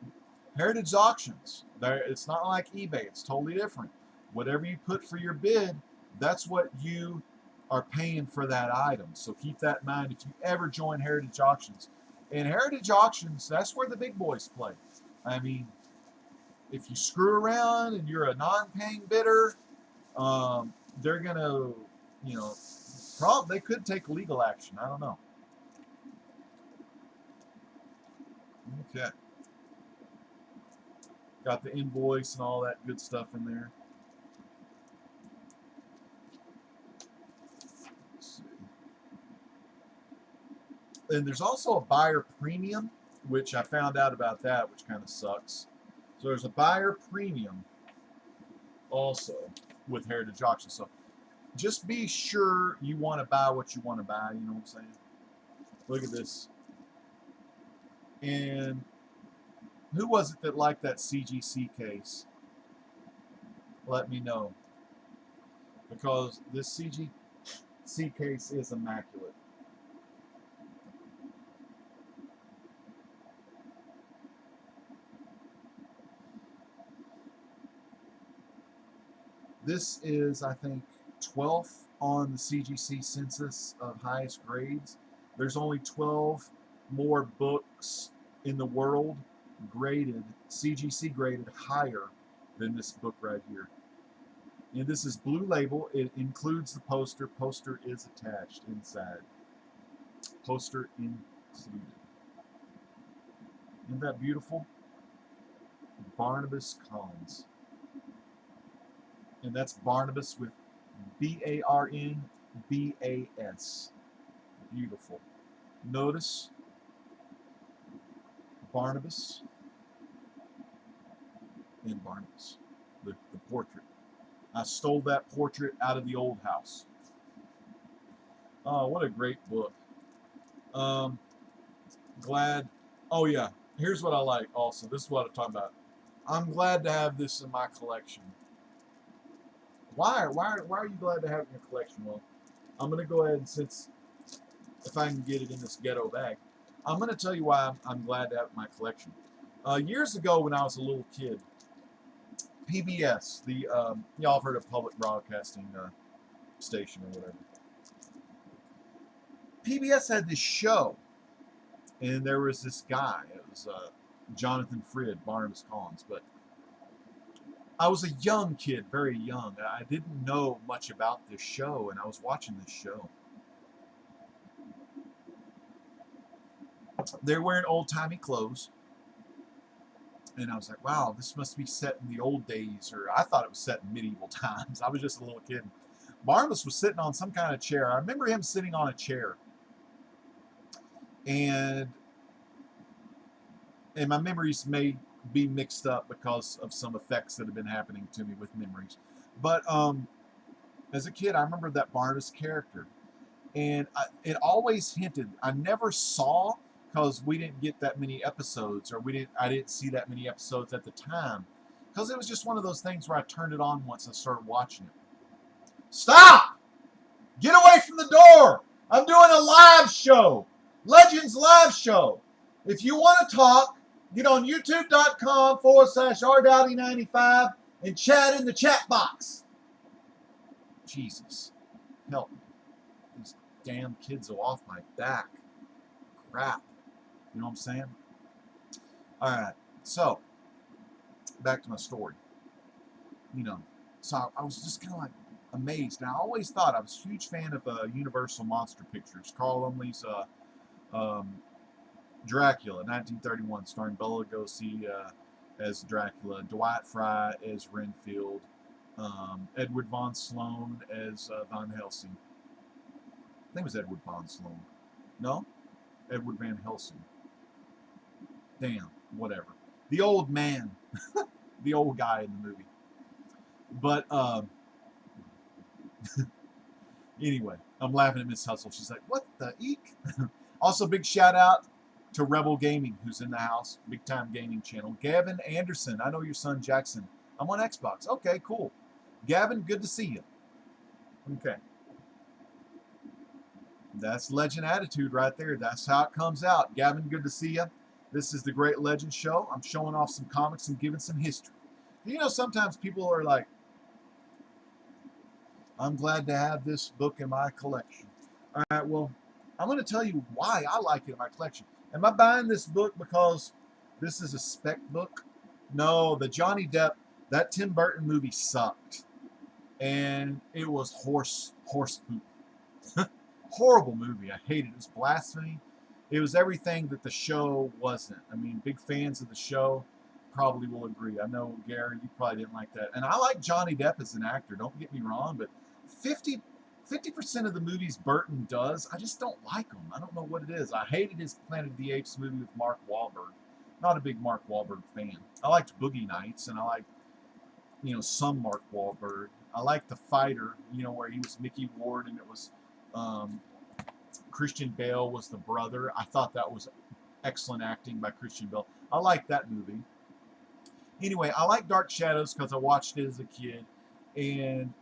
S1: Heritage Auctions, it's not like eBay. It's totally different. Whatever you put for your bid, that's what you are paying for that item. So keep that in mind if you ever join Heritage Auctions. And Heritage Auctions, that's where the big boys play. I mean, if you screw around and you're a non-paying bidder, they're gonna, they could take legal action. I don't know. Okay. Got the invoice and all that good stuff in there. Let's see. And there's also a buyer premium, which I found out about that, which kind of sucks. So there's a buyer premium also with Heritage Auction. So just be sure you want to buy what you want to buy. You know what I'm saying? Look at this. And who was it that liked that CGC case? Let me know. Because this CGC case is immaculate. This is, I think, 12th on the CGC census of highest grades. There's only 12 more books in the world graded, CGC graded higher than this book right here. And this is Blue Label. It includes the poster. Poster is attached inside. Poster included. Isn't that beautiful? Barnabas Collins. And that's Barnabas with B-A-R-N-B-A-S. Beautiful. Notice Barnabas and Barnabas, the portrait. I stole that portrait out of the old house. Oh, what a great book. Glad. Oh, yeah. Here's what I like also. This is what I'm talking about. I'm glad to have this in my collection. Why are you glad to have it in your collection? Well, I'm going to go ahead and if I can get it in this ghetto bag, I'm going to tell you why I'm glad to have it in my collection. Years ago when I was a little kid, PBS, y'all have heard of public broadcasting station or whatever. PBS had this show, and there was this guy. It was Jonathan Frid, Barnabas Collins, but I was a young kid, very young. I didn't know much about this show, and I was watching this show. They're wearing old-timey clothes, and I was like, wow, this must be set in the old days, or I thought it was set in medieval times. I was just a little kid. Barnabas was sitting on some kind of chair. I remember him sitting on a chair, and my memories may be mixed up because of some effects that have been happening to me with memories. But as a kid, I remember that Barnabas character, and it always hinted. I never saw, because we didn't get that many episodes, or I didn't see that many episodes at the time, because it was just one of those things where I turned it on once and started watching it. Stop! Get away from the door! I'm doing a live show, Legends live show. If you want to talk, get on youtube.com/rdowdy95 and chat in the chat box. Jesus, help me. These damn kids are off my back. Crap. You know what I'm saying? All right. So, back to my story. So I was just kind of like amazed. Now, I always thought I was a huge fan of Universal Monster Pictures. Carl Laemmle's Dracula, 1931, starring Bela Lugosi as Dracula, Dwight Frye as Renfield, Edward von Sloan as Van Helsing. I think it was Edward von Sloan. No? Edward Van Helsing. Damn, whatever. The old man. The old guy in the movie. But, anyway, I'm laughing at Miss Hustle. She's like, what the eek? Also, big shout out to Rebel Gaming, who's in the house. Big time gaming channel. Gavin Anderson. I know your son Jackson. I'm on Xbox. Okay, cool. Gavin, good to see you. Okay. That's legend attitude right there. That's how it comes out. Gavin, good to see you. This is the Great Legend Show. I'm showing off some comics and giving some history. You know, sometimes people are like, I'm glad to have this book in my collection. All right, well, I'm going to tell you why I like it in my collection. Am I buying this book because this is a spec book? No, the Johnny Depp, that Tim Burton movie sucked. And it was horse poop. Horrible movie. I hated it. It was blasphemy. It was everything that the show wasn't. I mean, big fans of the show probably will agree. I know, Gary, you probably didn't like that. And I like Johnny Depp as an actor, don't get me wrong, but 50% of the movies Burton does, I just don't like them. I don't know what it is. I hated his Planet of the Apes movie with Mark Wahlberg. Not a big Mark Wahlberg fan. I liked Boogie Nights, and I liked, some Mark Wahlberg. I liked The Fighter, where he was Mickey Ward, and it was Christian Bale was the brother. I thought that was excellent acting by Christian Bale. I liked that movie. Anyway, I like Dark Shadows because I watched it as a kid, and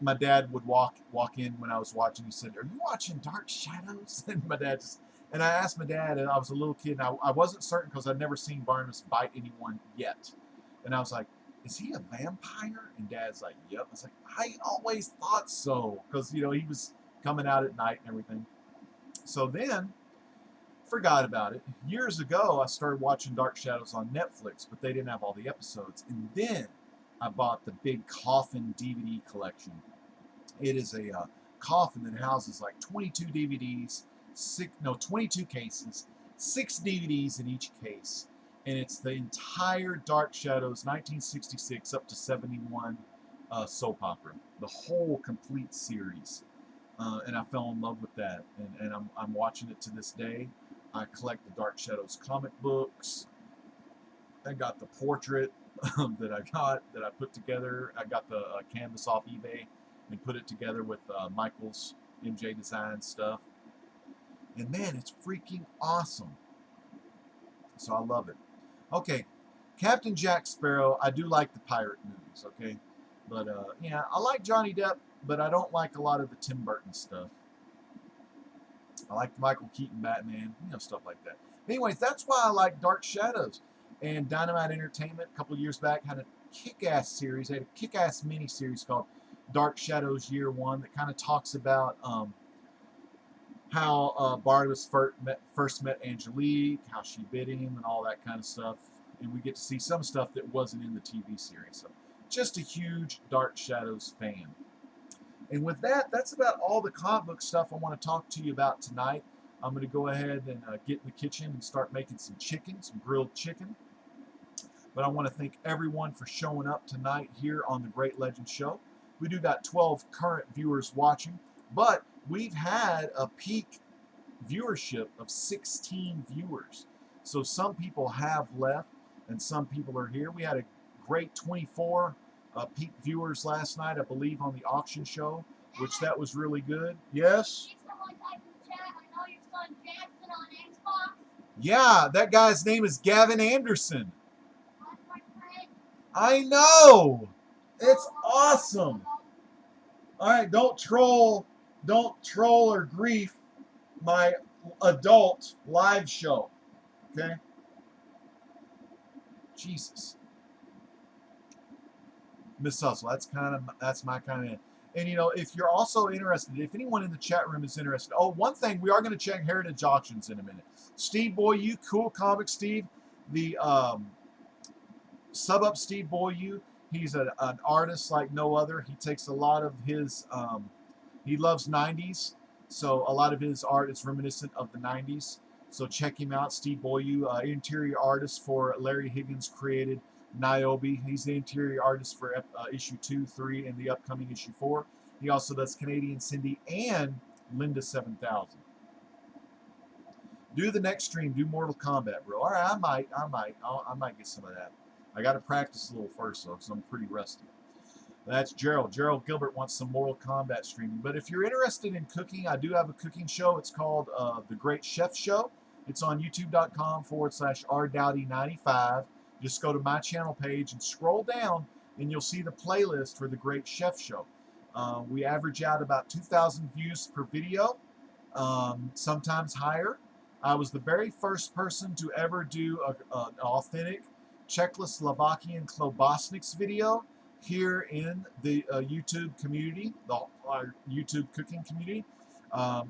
S1: my dad would walk in when I was watching. He said, "Are you watching Dark Shadows?" And I asked my dad, and I was a little kid, and I wasn't certain because I'd never seen Barnabas bite anyone yet. And I was like, "Is he a vampire?" And Dad's like, "Yep." I was like, "I always thought so," because he was coming out at night and everything. So then, forgot about it. Years ago, I started watching Dark Shadows on Netflix, but they didn't have all the episodes. And then I bought the big Coffin DVD collection. It is a coffin that houses like 22 DVDs, 22 cases, 6 DVDs in each case. And it's the entire Dark Shadows 1966 up to 71 soap opera, the whole complete series. And I fell in love with that, and I'm watching it to this day. I collect the Dark Shadows comic books. I got the portrait that I put together. I got the canvas off eBay and put it together with Michael's MJ Design stuff. And man, it's freaking awesome. So I love it. Okay, Captain Jack Sparrow. I do like the pirate movies. Okay, but yeah, I like Johnny Depp, but I don't like a lot of the Tim Burton stuff. I like the Michael Keaton Batman, stuff like that. Anyways, that's why I like Dark Shadows. And Dynamite Entertainment, a couple of years back, had a kick-ass series. They had a kick-ass mini-series called Dark Shadows Year One that kind of talks about how Barnabas first met Angelique, how she bit him, and all that kind of stuff. And we get to see some stuff that wasn't in the TV series. So, just a huge Dark Shadows fan. And with that, that's about all the comic book stuff I want to talk to you about tonight. I'm going to go ahead and get in the kitchen and start making some chicken, some grilled chicken. But I want to thank everyone for showing up tonight here on the Great Legend Show. We do got 12 current viewers watching, but we've had a peak viewership of 16 viewers. So some people have left and some people are here. We had a great 24 peak viewers last night, I believe, on the auction show, which that was really good. Yes? Yeah, that guy's name is Gavin Anderson. I know. It's awesome. All right, don't troll or grief my adult live show. Okay? Jesus. Miss Hustle. That's my kind of. And if you're also interested, if anyone in the chat room is interested, one thing, we are going to check Heritage Auctions in a minute. Steve Boyu, Cool Comic Steve, the sub up Steve Boyu. He's an artist like no other. He takes a lot of his, he loves 90s, so a lot of his art is reminiscent of the 90s. So check him out, Steve Boyu, interior artist for Larry Higgins created Niobe. He's the interior artist for issue 2, 3, and the upcoming issue 4. He also does Canadian Cindy and Linda 7000. Do the next stream. Do Mortal Kombat, bro. All right, I might get some of that. I got to practice a little first, though, because I'm pretty rusty. That's Gerald. Gerald Gilbert wants some Mortal Kombat streaming. But if you're interested in cooking, I do have a cooking show. It's called The Great Chef Show. It's on youtube.com/rdowdy95. Just go to my channel page and scroll down, and you'll see the playlist for The Great Chef Show. We average out about 2,000 views per video, sometimes higher. I was the very first person to ever do an authentic Czechoslovakian klobasniks video here in the YouTube community, our YouTube cooking community.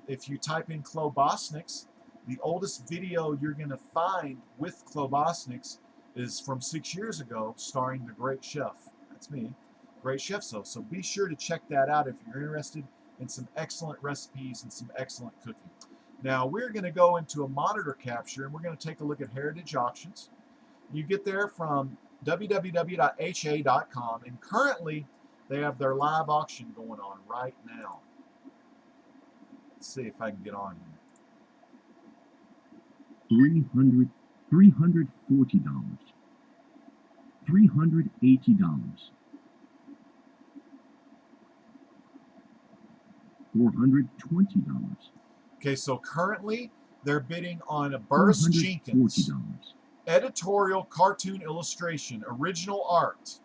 S1: If you type in klobasniks, the oldest video you're going to find with klobasniks is from 6 years ago, starring the great chef. That's me, great chef. So be sure to check that out if you're interested in some excellent recipes and some excellent cooking. Now we're going to go into a monitor capture and we're going to take a look at Heritage Auctions. You get there from www.ha.com, and currently they have their live auction going on right now. Let's see if I can get on here.
S3: $340, $380, $420,
S1: Okay, so currently they're bidding on a Burris Jenkins editorial cartoon illustration, original art.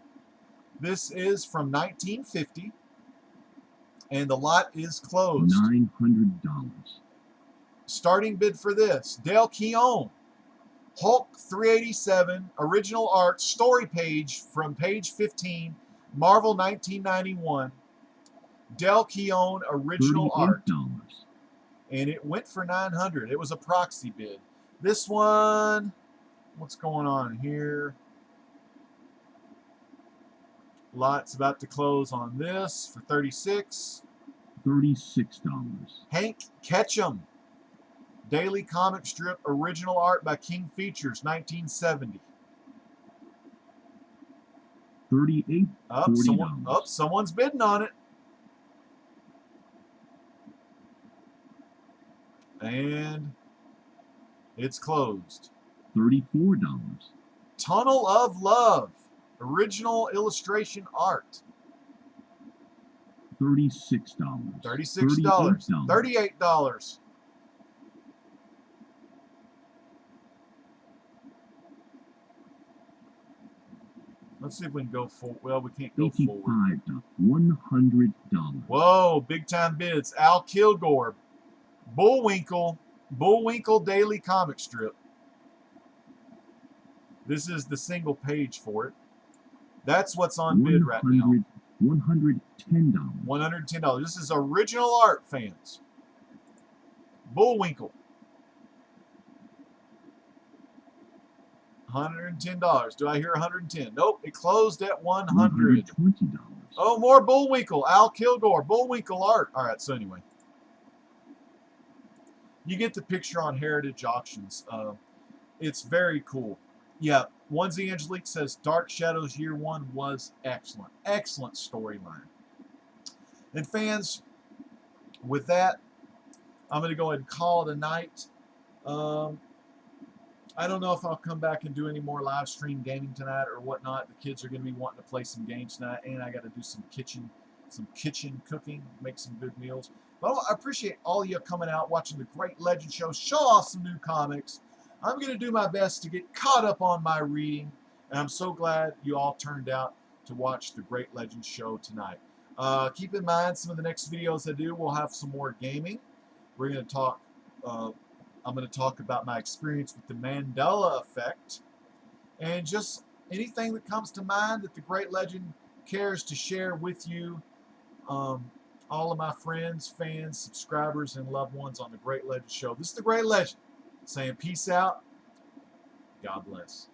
S1: This is from 1950, and the lot is closed.
S3: $900,
S1: Starting bid for this, Dale Keown, Hulk 387, original art, story page from page 15, Marvel 1991. Dale Keown, original art. And it went for $900. It was a proxy bid. This one, what's going on here? Lot's about to close on this for $36. Hank Ketchum, daily comic strip, original art by King Features, 1970.
S3: $38.
S1: Someone's bidding on it. And it's closed.
S3: $34.
S1: Tunnel of Love, original illustration art.
S3: $36.
S1: $36. $38. Let's see if we can go full. Well, we can't go forward.
S3: $100.
S1: Whoa, big time bids. Al Kilgore, Bullwinkle daily comic strip. This is the single page for it. That's what's on bid right now.
S3: $110.
S1: $110. This is original art, fans. Bullwinkle. $110. Do I hear 110? Nope, it closed at $100.
S3: $120.
S1: Oh, more Bullwinkle. Al Kilgore, Bullwinkle art. All right, so anyway. You get the picture on Heritage Auctions. It's very cool. Yeah, Onesie Angelique says Dark Shadows Year 1 was excellent. Excellent storyline. And fans, with that, I'm going to go ahead and call it a night. I don't know if I'll come back and do any more live stream gaming tonight or whatnot. The kids are going to be wanting to play some games tonight, and I got to do some kitchen cooking, make some good meals. But I appreciate all of you coming out, watching the Great Legend Show, show off some new comics. I'm going to do my best to get caught up on my reading, and I'm so glad you all turned out to watch the Great Legend Show tonight. Keep in mind, some of the next videos I do, we'll have some more gaming. We're going to talk, I'm going to talk about my experience with the Mandela effect, and just anything that comes to mind that the Great Legend cares to share with you, all of my friends, fans, subscribers, and loved ones on the Great Legend Show. This is the Great Legend saying peace out. God bless.